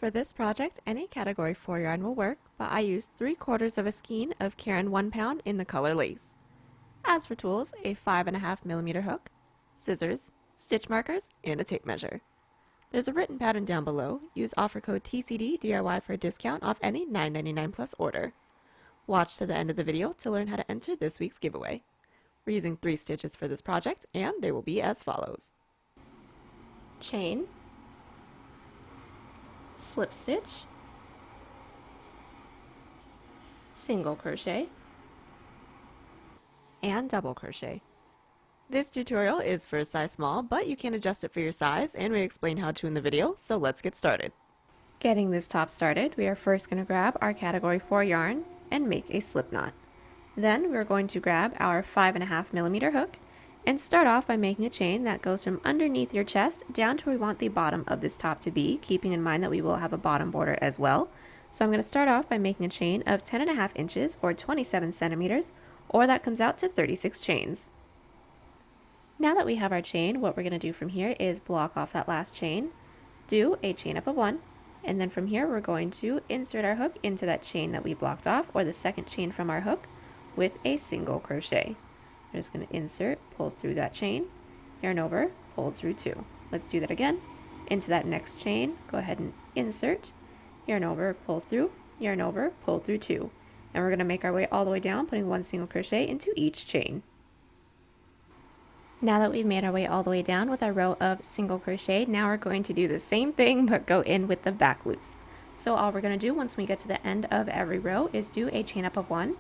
For this project, any category 4 yarn will work, but I used 3/4 of a skein of Caron 1 pound in the color lace. As for tools, a 5.5mm hook, scissors, stitch markers, and a tape measure. There's a written pattern down below. Use offer code TCDDIY for a discount off any $9.99 plus order. Watch to the end of the video to learn how to enter this week's giveaway. We're using 3 stitches for this project, and they will be as follows. Chain, slip stitch, single crochet, and double crochet. This tutorial is for a size small, but you can adjust it for your size, and we explain how to in the video, so let's get started. Getting this top started, we are first going to grab our category 4 yarn and make a slip knot. Then we're going to grab our 5.5mm hook and start off by making a chain that goes from underneath your chest down to where we want the bottom of this top to be, keeping in mind that we will have a bottom border as well. So I'm going to start off by making a chain of 10.5 inches or 27 centimeters, or that comes out to 36 chains. Now that we have our chain, what we're going to do from here is block off that last chain, do a chain up of 1, and then from here we're going to insert our hook into that chain that we blocked off, or the second chain from our hook, with a single crochet. We're just going to insert, pull through that chain, yarn over, pull through 2. Let's do that again. Into that next chain, go ahead and insert, yarn over, pull through, yarn over, pull through 2. And we're going to make our way all the way down, putting 1 single crochet into each chain. Now that we've made our way all the way down with our row of single crochet, now we're going to do the same thing but go in with the back loops. So all we're going to do once we get to the end of every row is do a chain up of 1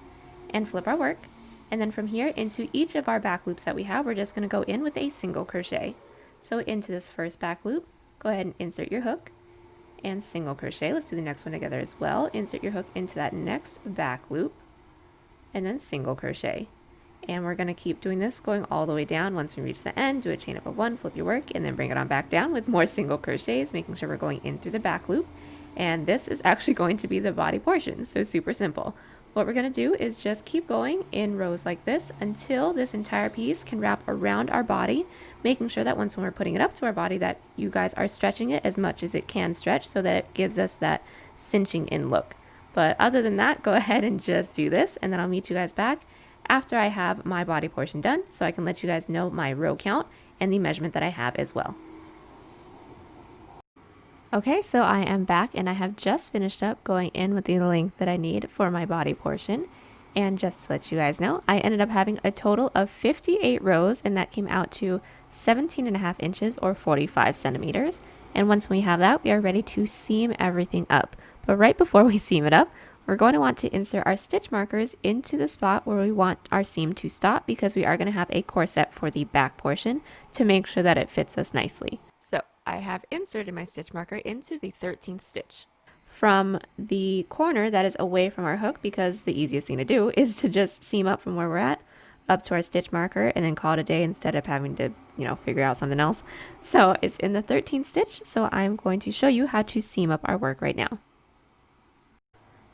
and flip our work. And then from here into each of our back loops that we have, we're just going to go in with a single crochet. So into this first back loop, go ahead and insert your hook and single crochet. Let's do the next one together as well. Insert your hook into that next back loop and then single crochet. And we're going to keep doing this going all the way down. Once we reach the end, do a chain up of 1, flip your work, and then bring it on back down with more single crochets, making sure we're going in through the back loop. And this is actually going to be the body portion, so super simple. What we're going to do is just keep going in rows like this until this entire piece can wrap around our body, making sure that once when we're putting it up to our body that you guys are stretching it as much as it can stretch so that it gives us that cinching in look. But other than that, go ahead and just do this, and then I'll meet you guys back after I have my body portion done, so I can let you guys know my row count and the measurement that I have as well. Okay, so I am back and I have just finished up going in with the length that I need for my body portion. And just to let you guys know, I ended up having a total of 58 rows, and that came out to 17.5 inches or 45 centimeters. And once we have that, we are ready to seam everything up. But right before we seam it up, we're going to want to insert our stitch markers into the spot where we want our seam to stop, because we are going to have a corset for the back portion to make sure that it fits us nicely. So I have inserted my stitch marker into the 13th stitch. From the corner that is away from our hook, because the easiest thing to do is to just seam up from where we're at up to our stitch marker and then call it a day instead of having to, figure out something else. So it's in the 13th stitch, so I'm going to show you how to seam up our work right now.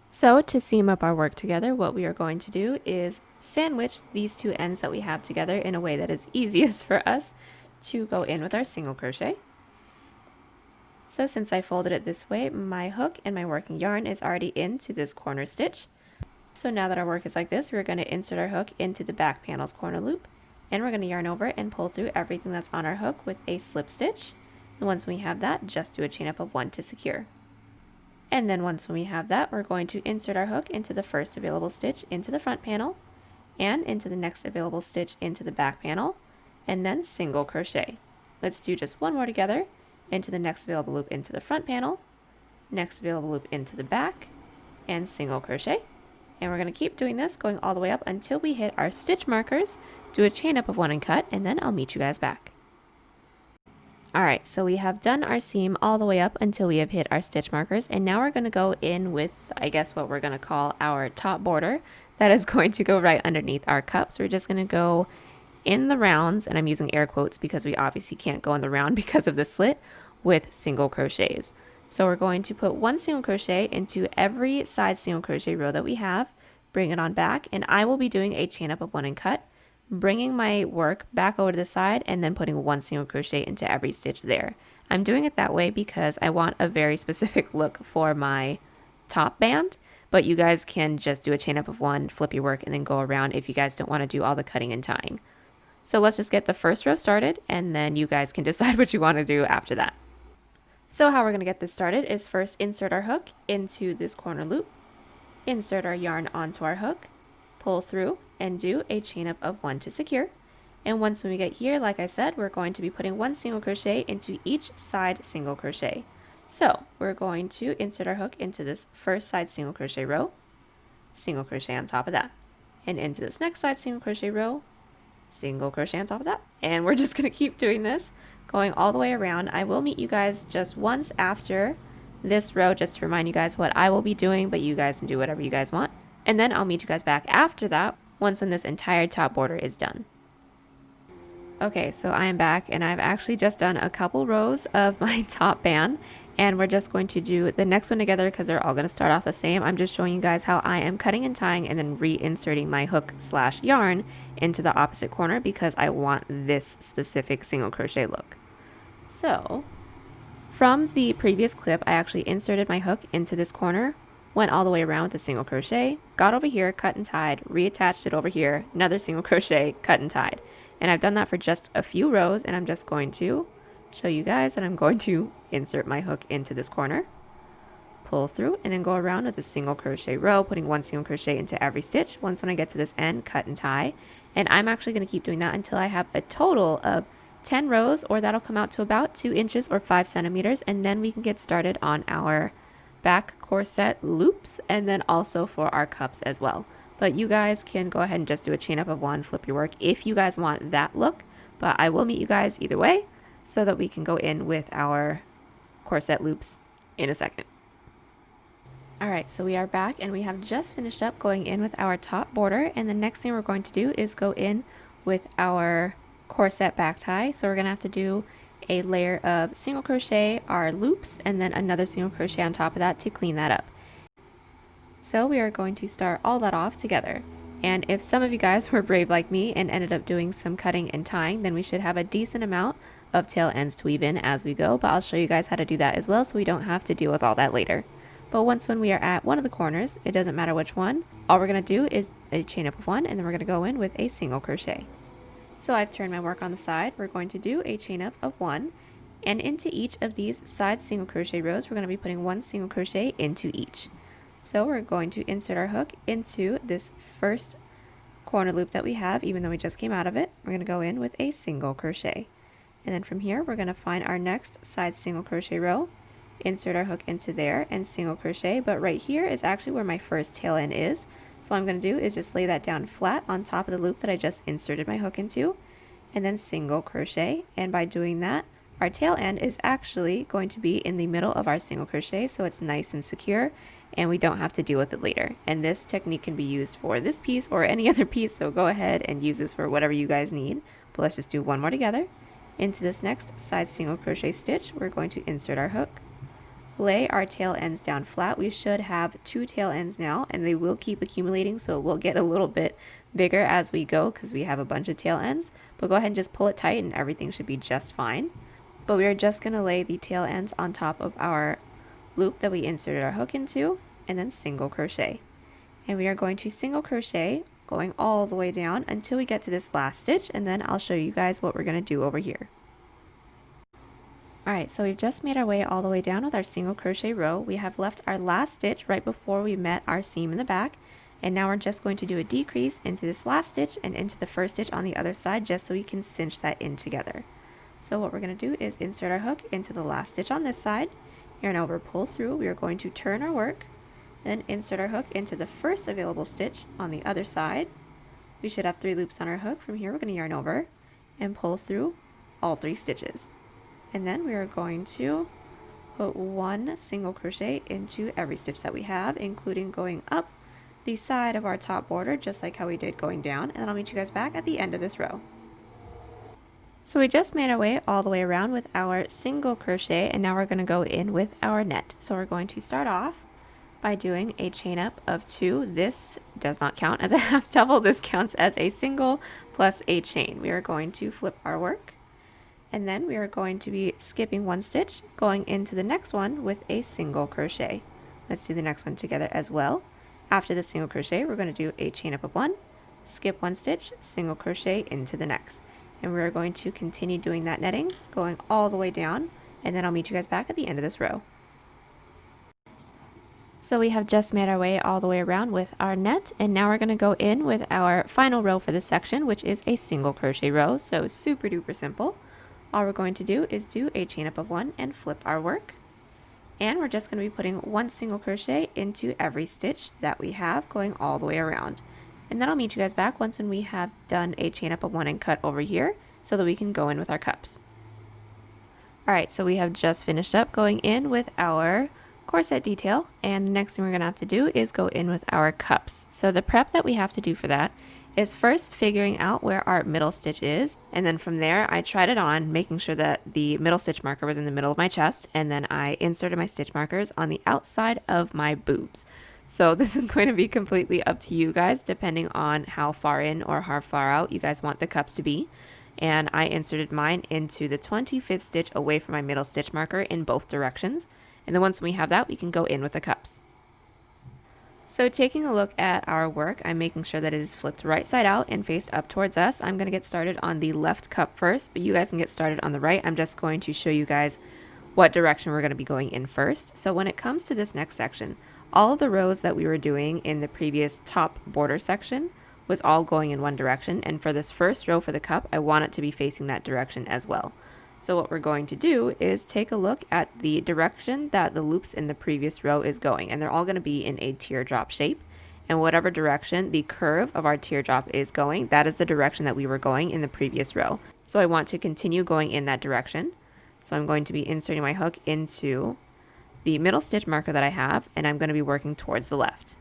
So to seam up our work together, what we are going to do is sandwich these two ends that we have together in a way that is easiest for us to go in with our single crochet. So since I folded it this way, my hook and my working yarn is already into this corner stitch. So now that our work is like this, we're going to insert our hook into the back panel's corner loop, and we're going to yarn over and pull through everything that's on our hook with a slip stitch. And once we have that, just do a chain up of 1 to secure. And then once we have that, we're going to insert our hook into the first available stitch into the front panel and into the next available stitch into the back panel, and then single crochet. Let's do just one more together. Into the next available loop into the front panel, next available loop into the back, and single crochet. And we're going to keep doing this going all the way up until we hit our stitch markers, do a chain up of 1 and cut, and then I'll meet you guys back. Alright, so we have done our seam all the way up until we have hit our stitch markers, and now we're going to go in with, I guess, what we're going to call our top border that is going to go right underneath our cup. So we're just going to go in the rounds, and I'm using air quotes because we obviously can't go in the round because of the slit, with single crochets. So we're going to put 1 single crochet into every side single crochet row that we have, bring it on back, and I will be doing a chain up of 1 and cut, bringing my work back over to the side and then putting 1 single crochet into every stitch there. I'm doing it that way because I want a very specific look for my top band, but you guys can just do a chain up of 1, flip your work, and then go around if you guys don't want to do all the cutting and tying. So let's just get the first row started, and then you guys can decide what you want to do after that. So how we're going to get this started is first insert our hook into this corner loop, insert our yarn onto our hook, pull through, and do a chain up of 1 to secure. And once when we get here, like I said, we're going to be putting 1 single crochet into each side single crochet. So we're going to insert our hook into this first side single crochet row, single crochet on top of that, and into this next side single crochet row, single crochet on top of that. And we're just going to keep doing this, going all the way around. I will meet you guys just once after this row just to remind you guys what I will be doing, but you guys can do whatever you guys want. And then I'll meet you guys back after that once when this entire top border is done. Okay, so I am back and I've actually just done a couple rows of my top band, and we're just going to do the next one together because they're all going to start off the same. I'm just showing you guys how I am cutting and tying and then reinserting my hook / yarn into the opposite corner because I want this specific single crochet look. So from the previous clip, I actually inserted my hook into this corner, went all the way around with a single crochet, got over here, cut and tied, reattached it over here, another single crochet, cut and tied. And I've done that for just a few rows, and I'm just going to show you guys that I'm going to insert my hook into this corner, pull through, and then go around with a single crochet row, putting 1 single crochet into every stitch. Once when I get to this end, cut and tie. And I'm actually going to keep doing that until I have a total of 10 rows, or that'll come out to about 2 inches or 5 centimeters, and then we can get started on our back corset loops and then also for our cups as well. But you guys can go ahead and just do a chain up of 1, flip your work if you guys want that look. But I will meet you guys either way so that we can go in with our corset loops in a second. Alright, so we are back and we have just finished up going in with our top border, and the next thing we're going to do is go in with our corset back tie. So we're going to have to do a layer of single crochet, our loops, and then another single crochet on top of that to clean that up. So we are going to start all that off together. And if some of you guys were brave like me and ended up doing some cutting and tying, then we should have a decent amount of tail ends to weave in as we go, but I'll show you guys how to do that as well so we don't have to deal with all that later. But once when we are at one of the corners, it doesn't matter which one, all we're going to do is a chain up of 1, and then we're going to go in with a single crochet. So I've turned my work on the side. We're going to do a chain up of 1, and into each of these side single crochet rows, we're going to be putting 1 single crochet into each. So we're going to insert our hook into this first corner loop that we have, even though we just came out of it. We're going to go in with a single crochet. And then from here, we're going to find our next side single crochet row, insert our hook into there, and single crochet. But right here is actually where my first tail end is. So what I'm going to do is just lay that down flat on top of the loop that I just inserted my hook into, and then single crochet. And by doing that, our tail end is actually going to be in the middle of our single crochet, so it's nice and secure and we don't have to deal with it later. And this technique can be used for this piece or any other piece, so go ahead and use this for whatever you guys need. But let's just do one more together. Into this next side single crochet stitch, we're going to insert our hook, lay our tail ends down flat. We should have 2 tail ends now, and they will keep accumulating, so it will get a little bit bigger as we go because we have a bunch of tail ends. But go ahead and just pull it tight and everything should be just fine. But we are just going to lay the tail ends on top of our loop that we inserted our hook into, and then single crochet. And we are going to single crochet going all the way down until we get to this last stitch, and then I'll show you guys what we're going to do over here. Alright, so we've just made our way all the way down with our single crochet row. We have left our last stitch right before we met our seam in the back, and now we're just going to do a decrease into this last stitch and into the first stitch on the other side just so we can cinch that in together. So what we're going to do is insert our hook into the last stitch on this side, yarn over, pull through. We are going to turn our work, then insert our hook into the first available stitch on the other side. We should have 3 loops on our hook. From here we're going to yarn over and pull through all 3 stitches. And then we are going to put 1 single crochet into every stitch that we have, including going up the side of our top border just like how we did going down, and then I'll meet you guys back at the end of this row. So we just made our way all the way around with our single crochet, and now we're going to go in with our net. So we're going to start off by doing a chain up of 2. This does not count as a half double. This counts as a single plus a chain. We are going to flip our work, And then we are going to be skipping one stitch, going into the next one with a single crochet. Let's do the next one together as well. After the single crochet, we're going to do a chain up of one, skip one stitch, single crochet into the next. And we're going to continue doing that netting, going all the way down, and then I'll meet you guys back at the end of this row. So we have just made our way all the way around with our net, and now we're going to go in with our final row for this section, which is a single crochet row. So super duper simple. All we're going to do is do a chain up of one and flip our work. And we're just going to be putting one single crochet into every stitch that we have, going all the way around. And then I'll meet you guys back once when we have done a chain up of one and cut over here so that we can go in with our cups. Alright, so we have just finished up going in with our corset detail, and the next thing we're going to have to do is go in with our cups. So the prep that we have to do for that is first figuring out where our middle stitch is, and then from there I tried it on, making sure that the middle stitch marker was in the middle of my chest, and then I inserted my stitch markers on the outside of my boobs. So this is going to be completely up to you guys, depending on how far in or how far out you guys want the cups to be. And I inserted mine into the 25th stitch away from my middle stitch marker in both directions. And then once we have that, we can go in with the cups. So taking a look at our work, I'm making sure that it is flipped right side out and faced up towards us. I'm going to get started on the left cup first, but you guys can get started on the right. I'm just going to show you guys what direction we're going to be going in first. So when it comes to this next section, all of the rows that we were doing in the previous top border section was all going in one direction, and for this first row for the cup, I want it to be facing that direction as well. So what we're going to do is take a look at the direction that the loops in the previous row is going, and they're all going to be in a teardrop shape, and whatever direction the curve of our teardrop is going, that is the direction that we were going in the previous row. So I want to continue going in that direction. So I'm going to be inserting my hook into the middle stitch marker that I have, and I'm going to be working towards the left.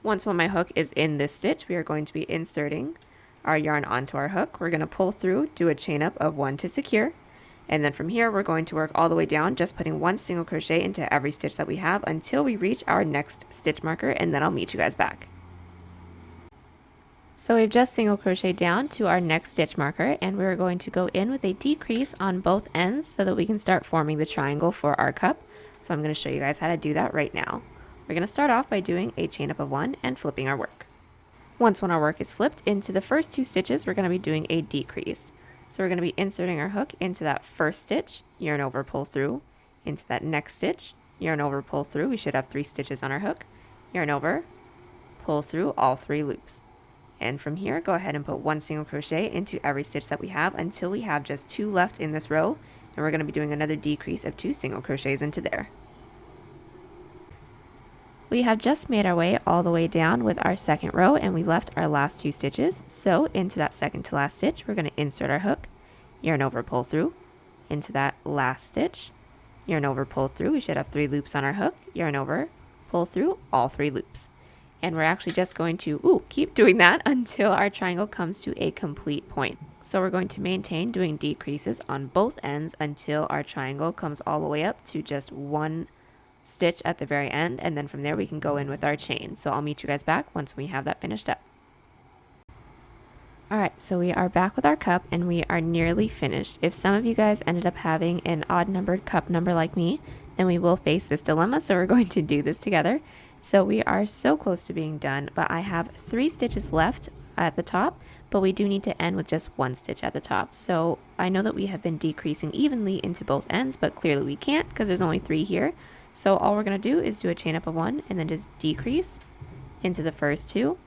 Once when my hook is in this stitch, we are going to be inserting our yarn onto our hook. We're going to pull through, do a chain up of one to secure, and then from here we're going to work all the way down, just putting one single crochet into every stitch that we have until we reach our next stitch marker, and then I'll meet you guys back. So we've just single crocheted down to our next stitch marker, and we're going to go in with a decrease on both ends so that we can start forming the triangle for our cup. So I'm going to show you guys how to do that right now. We're going to start off by doing a chain up of one and flipping our work. Once when our work is flipped into the first two stitches, we're going to be doing a decrease. So we're going to be inserting our hook into that first stitch, yarn over, pull through, into that next stitch, yarn over, pull through. We should have 3 stitches on our hook, yarn over, pull through all 3 loops. And from here, go ahead and put one single crochet into every stitch that we have until we have just 2 left in this row, and we're going to be doing another decrease of 2 single crochets into there. We have just made our way all the way down with our second row, and we left our last 2 stitches. So into that second to last stitch, we're going to insert our hook, yarn over, pull through, into that last stitch, yarn over, pull through. We should have 3 loops on our hook, yarn over, pull through all 3 loops. And we're actually just going to keep doing that until our triangle comes to a complete point. So we're going to maintain doing decreases on both ends until our triangle comes all the way up to just 1 stitch at the very end, and then from there we can go in with our chain. So I'll meet you guys back once we have that finished up. Alright, so we are back with our cup and we are nearly finished. If some of you guys ended up having an odd numbered cup number like me, then we will face this dilemma, so we're going to do this together. So we are so close to being done, but I have 3 stitches left at the top, but we do need to end with just 1 stitch at the top. So I know that we have been decreasing evenly into both ends, but clearly we can't because there's only 3 here. So all we're going to do is do a chain up of 1 and then just decrease into the first 2,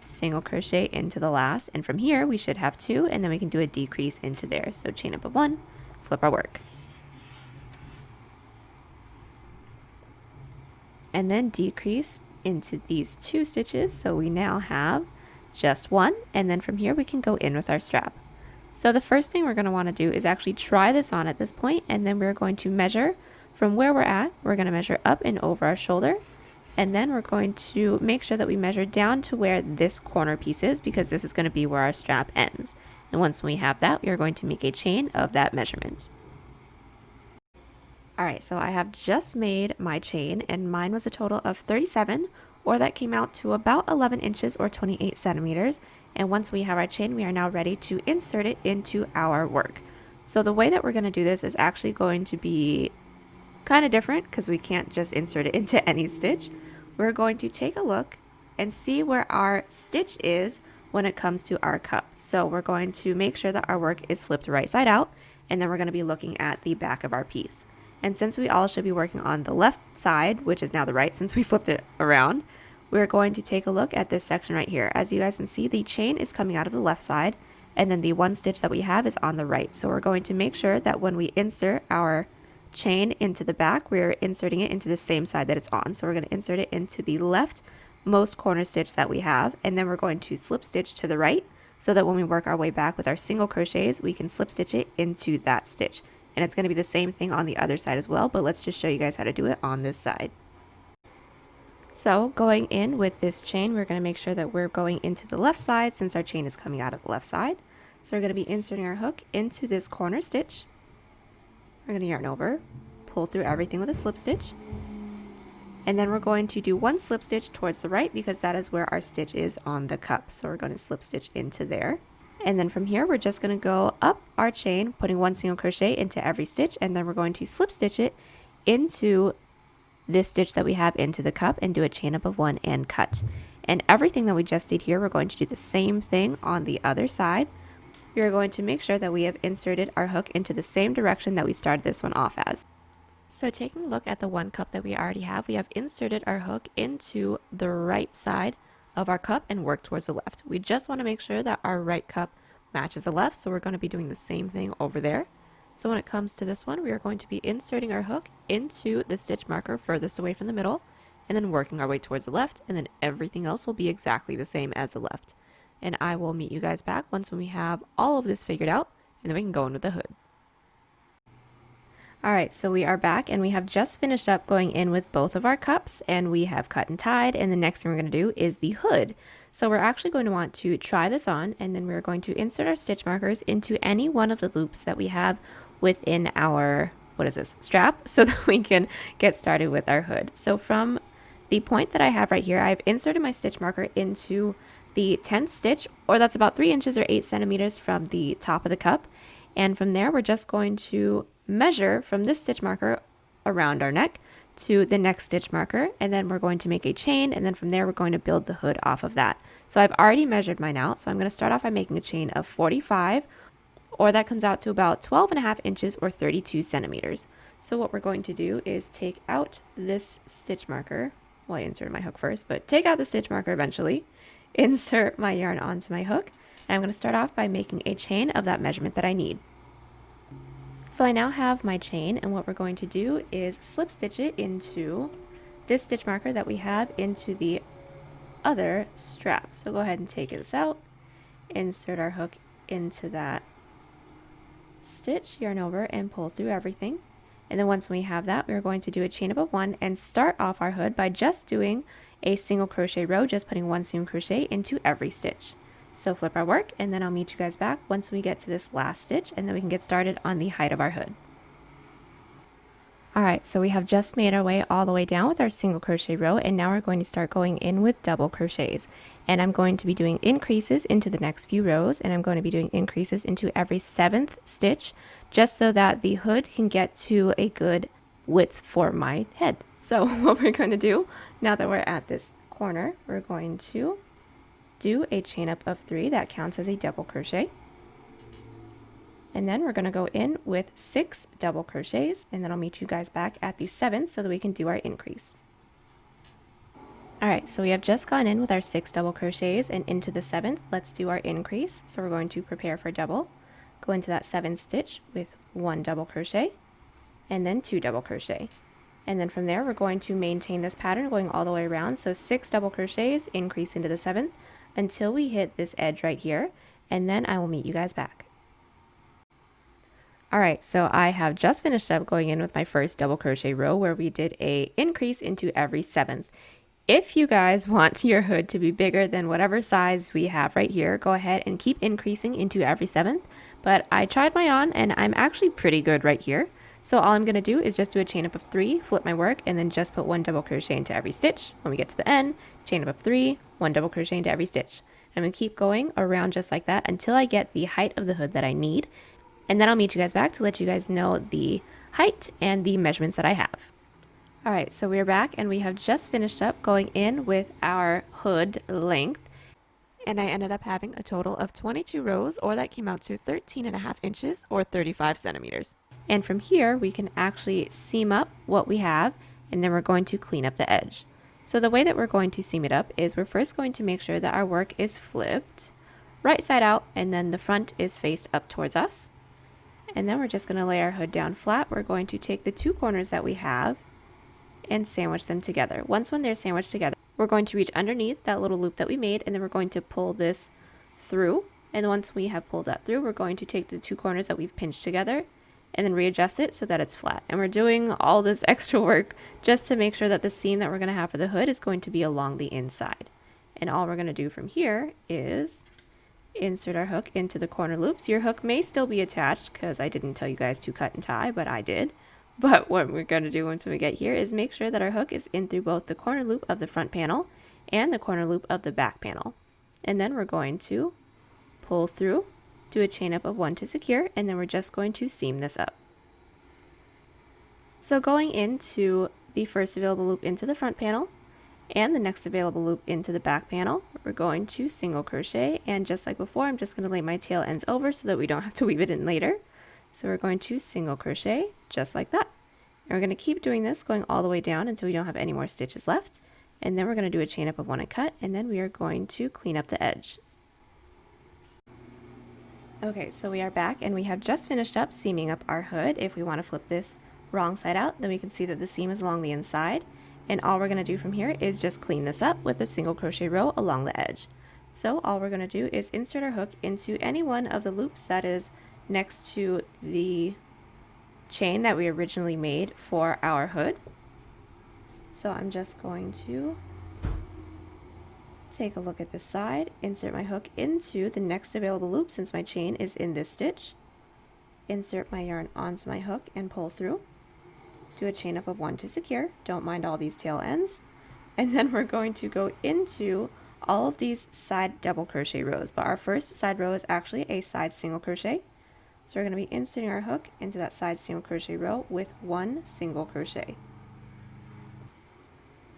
single crochet into the last, and from here we should have 2, and then we can do a decrease into there. So chain up of 1, flip our work. And then decrease into these 2 stitches, so we now have just 1, and then from here we can go in with our strap. So the first thing we're going to want to do is actually try this on at this point, and then we're going to measure from where we're at. We're going to measure up and over our shoulder, and then we're going to make sure that we measure down to where this corner piece is, because this is going to be where our strap ends. And once we have that, we are going to make a chain of that measurement. Alright, so I have just made my chain, and mine was a total of 37, or that came out to about 11 inches or 28 centimeters. And once we have our chain, we are now ready to insert it into our work. So the way that we're going to do this is actually going to be kind of different because we can't just insert it into any stitch. We're going to take a look and see where our stitch is when it comes to our cup. So we're going to make sure that our work is flipped right side out, and then we're going to be looking at the back of our piece. And since we all should be working on the left side, which is now the right since we flipped it around, we're going to take a look at this section right here. As you guys can see, the chain is coming out of the left side, and then the one stitch that we have is on the right. So we're going to make sure that when we insert our chain into the back, we're inserting it into the same side that it's on. So we're going to insert it into the leftmost corner stitch that we have, and then we're going to slip stitch to the right so that when we work our way back with our single crochets, we can slip stitch it into that stitch. And it's going to be the same thing on the other side as well, but let's just show you guys how to do it on this side. So going in with this chain, we're going to make sure that we're going into the left side since our chain is coming out of the left side. So we're going to be inserting our hook into this corner stitch. We're going to yarn over, pull through everything with a slip stitch, and then we're going to do one slip stitch towards the right because that is where our stitch is on the cup. So we're going to slip stitch into there. And then from here, we're just going to go up our chain, putting one single crochet into every stitch, and then we're going to slip stitch it into this stitch that we have into the cup and do a chain up of one and cut. And everything that we just did here, we're going to do the same thing on the other side. We are going to make sure that we have inserted our hook into the same direction that we started this one off as. So taking a look at the one cup that we already have, we have inserted our hook into the right side of our cup and work towards the left. We just want to make sure that our right cup matches the left, so we're going to be doing the same thing over there. So when it comes to this one, we are going to be inserting our hook into the stitch marker furthest away from the middle, and then working our way towards the left, and then everything else will be exactly the same as the left. And I will meet you guys back once when we have all of this figured out, and then we can go in with the hood. Alright, so we are back and we have just finished up going in with both of our cups, and we have cut and tied, and the next thing we're going to do is the hood. So we're actually going to want to try this on, and then we're going to insert our stitch markers into any one of the loops that we have within our, strap, so that we can get started with our hood. So from the point that I have right here, I've inserted my stitch marker into the 10th stitch, or that's about 3 inches or 8 centimeters from the top of the cup. And from there, we're just going to measure from this stitch marker around our neck to the next stitch marker, and then we're going to make a chain, and then from there we're going to build the hood off of that. So I've already measured mine out, so I'm going to start off by making a chain of 45, or that comes out to about 12.5 inches or 32 centimeters. So what we're going to do is take out this stitch marker. Well, I inserted my hook first, but take out the stitch marker eventually, insert my yarn onto my hook, and I'm going to start off by making a chain of that measurement that I need. So I now have my chain, and what we're going to do is slip stitch it into this stitch marker that we have into the other strap. So go ahead and take this out, insert our hook into that stitch, yarn over, and pull through everything. And then once we have that, we're going to do a chain up of one and start off our hood by just doing a single crochet row, just putting one single crochet into every stitch. So flip our work, and then I'll meet you guys back once we get to this last stitch, and then we can get started on the height of our hood. Alright, so we have just made our way all the way down with our single crochet row, and now we're going to start going in with double crochets. And I'm going to be doing increases into the next few rows, and I'm going to be doing increases into every 7th stitch, just so that the hood can get to a good width for my head. So what we're going to do, now that we're at this corner, we're going to do a chain up of 3 that counts as a double crochet, and then we're going to go in with 6 double crochets, and then I'll meet you guys back at the 7th so that we can do our increase. Alright, so we have just gone in with our 6 double crochets, and into the 7th, let's do our increase. So we're going to prepare for double, go into that 7th stitch with 1 double crochet, and then 2 double crochet. And then from there, we're going to maintain this pattern going all the way around. So 6 double crochets, increase into the 7th, until we hit this edge right here, and then I will meet you guys back. Alright, so I have just finished up going in with my first double crochet row where we did a increase into every 7th. If you guys want your hood to be bigger than whatever size we have right here, go ahead and keep increasing into every 7th, but I tried my on and I'm actually pretty good right here. So all I'm going to do is just do a chain up of 3, flip my work, and then just put 1 double crochet into every stitch. When we get to the end, chain up of 3, 1 double crochet into every stitch. I'm going to keep going around just like that until I get the height of the hood that I need. And then I'll meet you guys back to let you guys know the height and the measurements that I have. All right, so we're back and we have just finished up going in with our hood length. And I ended up having a total of 22 rows, or that came out to 13.5 inches or 35 centimeters. And from here, we can actually seam up what we have, and then we're going to clean up the edge. So the way that we're going to seam it up is we're first going to make sure that our work is flipped right side out, and then the front is faced up towards us. And then we're just going to lay our hood down flat. We're going to take the two corners that we have and sandwich them together. Once when they're sandwiched together, we're going to reach underneath that little loop that we made, and then we're going to pull this through. And once we have pulled that through, we're going to take the two corners that we've pinched together and then readjust it so that it's flat. And we're doing all this extra work just to make sure that the seam that we're going to have for the hood is going to be along the inside. And all we're going to do from here is insert our hook into the corner loops. Your hook may still be attached because I didn't tell you guys to cut and tie, but I did. But what we're going to do once we get here is make sure that our hook is in through both the corner loop of the front panel and the corner loop of the back panel. And then we're going to pull through, do a chain up of 1 to secure, and then we're just going to seam this up. So going into the first available loop into the front panel and the next available loop into the back panel, we're going to single crochet, and just like before, I'm just going to lay my tail ends over so that we don't have to weave it in later. So we're going to single crochet just like that. And we're going to keep doing this, going all the way down until we don't have any more stitches left. And then we're going to do a chain up of 1 and cut, and then we are going to clean up the edge. Okay, so we are back and we have just finished up seaming up our hood. If we want to flip this wrong side out, then we can see that the seam is along the inside. And all we're going to do from here is just clean this up with a single crochet row along the edge. So all we're going to do is insert our hook into any one of the loops that is next to the chain that we originally made for our hood. So I'm just going to take a look at this side, insert my hook into the next available loop since my chain is in this stitch, insert my yarn onto my hook and pull through, do a chain up of 1 to secure, don't mind all these tail ends, and then we're going to go into all of these side double crochet rows, but our first side row is actually a side single crochet. So we're going to be inserting our hook into that side single crochet row with 1 single crochet.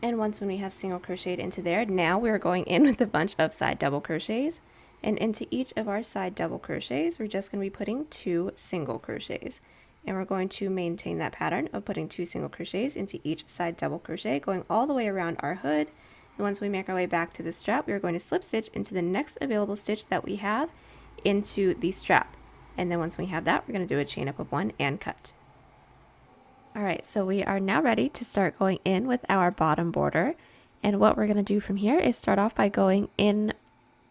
And once when we have single crocheted into there, now we're going in with a bunch of side double crochets, and into each of our side double crochets we're just going to be putting 2 single crochets, and we're going to maintain that pattern of putting 2 single crochets into each side double crochet, going all the way around our hood. And once we make our way back to the strap, we're going to slip stitch into the next available stitch that we have into the strap, and then once we have that, we're going to do a chain up of 1 and cut. Alright, so we are now ready to start going in with our bottom border, and what we're going to do from here is start off by going in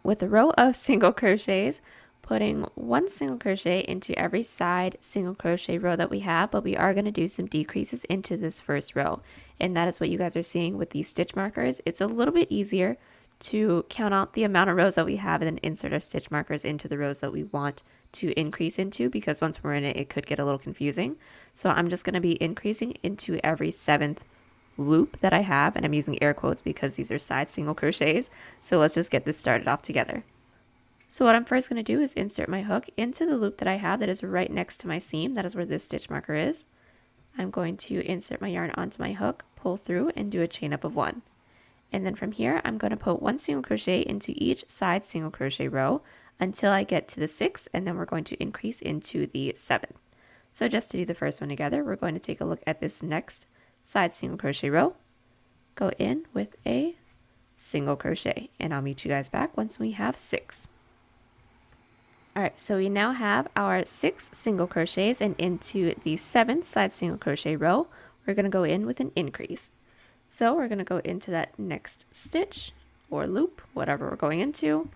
with a row of single crochets, putting 1 single crochet into every side single crochet row that we have, but we are going to do some decreases into this first row, and that is what you guys are seeing with these stitch markers. It's a little bit easier to count out the amount of rows that we have and then insert our stitch markers into the rows that we want to increase into, because once we're in it, it could get a little confusing. So I'm just going to be increasing into every 7th loop that I have, and I'm using air quotes because these are side single crochets. So let's just get this started off together. So what I'm first going to do is insert my hook into the loop that I have that is right next to my seam. That is where this stitch marker is. I'm going to insert my yarn onto my hook, pull through, and do a chain up of 1. And then from here, I'm going to put 1 single crochet into each side single crochet row until I get to the 6th, and then we're going to increase into the 7th. So just to do the first one together, we're going to take a look at this next side single crochet row, go in with a single crochet, and I'll meet you guys back once we have 6. Alright, so we now have our 6 single crochets, and into the 7th side single crochet row, we're going to go in with an increase. So we're going to go into that next stitch or loop, whatever we're going into,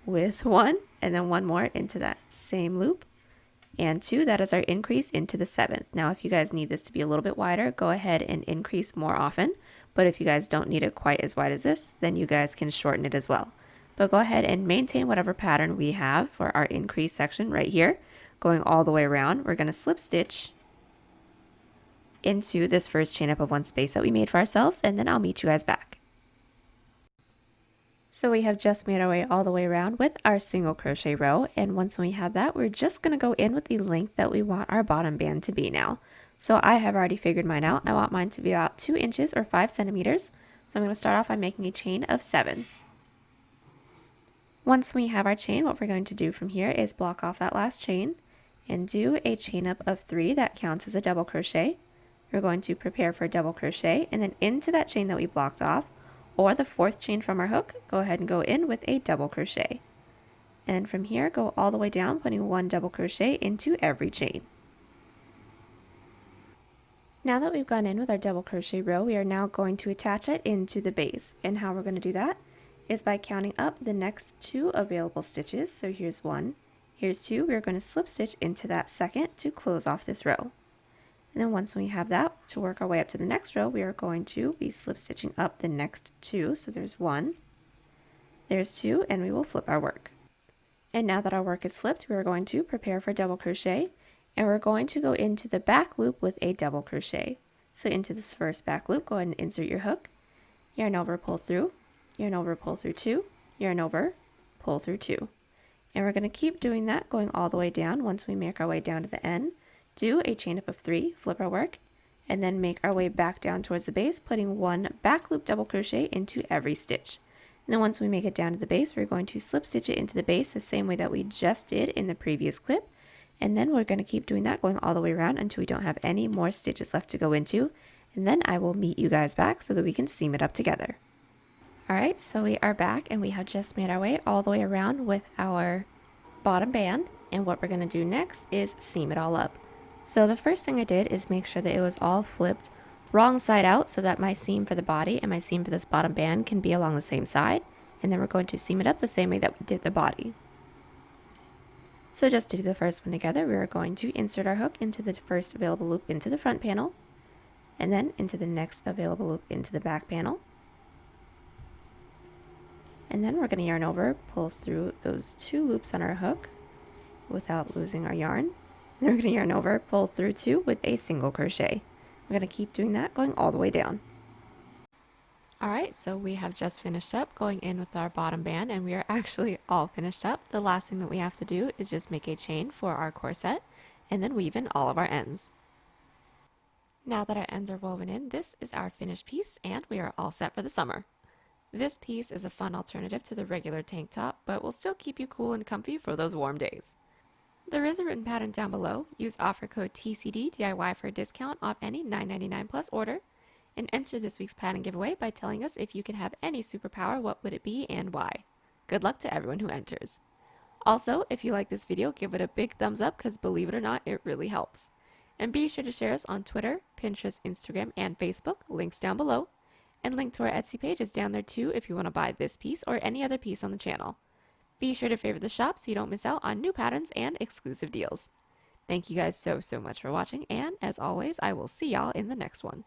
with 1, and then 1 more into that same loop, and 2. That is our increase into the 7th. Now if you guys need this to be a little bit wider, go ahead and increase more often, but if you guys don't need it quite as wide as this, then you guys can shorten it as well. But go ahead and maintain whatever pattern we have for our increase section right here, going all the way around. We're going to slip stitch into this first chain up of 1 space that we made for ourselves, and then I'll meet you guys back. So we have just made our way all the way around with our single crochet row, and once we have that, we're just going to go in with the length that we want our bottom band to be now. So I have already figured mine out. I want mine to be about 2 inches or 5 centimeters. So I'm going to start off by making a chain of 7. Once we have our chain, what we're going to do from here is block off that last chain and do a chain up of 3 that counts as a double crochet. We're going to prepare for a double crochet, and then into that chain that we blocked off, or the 4th chain from our hook, go ahead and go in with a double crochet. And from here, go all the way down, putting 1 double crochet into every chain. Now that we've gone in with our double crochet row, we are now going to attach it into the base. And how we're going to do that is by counting up the next 2 available stitches. So here's 1, here's 2. We're going to slip stitch into that second to close off this row. And then once we have that, to work our way up to the next row, we are going to be slip stitching up the next 2. So there's 1, there's 2, and we will flip our work. And now that our work is flipped, we are going to prepare for double crochet, and we're going to go into the back loop with a double crochet. So into this first back loop, go ahead and insert your hook, yarn over, pull through, yarn over, pull through 2, yarn over, pull through 2. And we're going to keep doing that, going all the way down. Once we make our way down to the end, do a chain up of 3, flip our work, and then make our way back down towards the base, putting 1 back loop double crochet into every stitch. And then once we make it down to the base, we're going to slip stitch it into the base the same way that we just did in the previous clip. And then we're going to keep doing that, going all the way around until we don't have any more stitches left to go into. And then I will meet you guys back so that we can seam it up together. Alright, so we are back and we have just made our way all the way around with our bottom band. And what we're going to do next is seam it all up. So the first thing I did is make sure that it was all flipped wrong side out so that my seam for the body and my seam for this bottom band can be along the same side. And then we're going to seam it up the same way that we did the body. So just to do the first one together, we are going to insert our hook into the first available loop into the front panel, and then into the next available loop into the back panel. And then we're going to yarn over, pull through those 2 loops on our hook without losing our yarn. Then we're going to yarn over, pull through 2 with a single crochet. We're going to keep doing that, going all the way down. Alright, so we have just finished up going in with our bottom band, and we are actually all finished up. The last thing that we have to do is just make a chain for our corset and then weave in all of our ends. Now that our ends are woven in, this is our finished piece and we are all set for the summer. This piece is a fun alternative to the regular tank top, but will still keep you cool and comfy for those warm days. There is a written pattern down below. Use offer code TCDDIY for a discount off any $9.99 plus order. And enter this week's pattern giveaway by telling us if you could have any superpower, what would it be and why. Good luck to everyone who enters. Also, if you like this video, give it a big thumbs up because believe it or not, it really helps. And be sure to share us on Twitter, Pinterest, Instagram, and Facebook, links down below. And link to our Etsy page is down there too if you want to buy this piece or any other piece on the channel. Be sure to favorite the shop so you don't miss out on new patterns and exclusive deals. Thank you guys so much for watching, and as always, I will see y'all in the next one.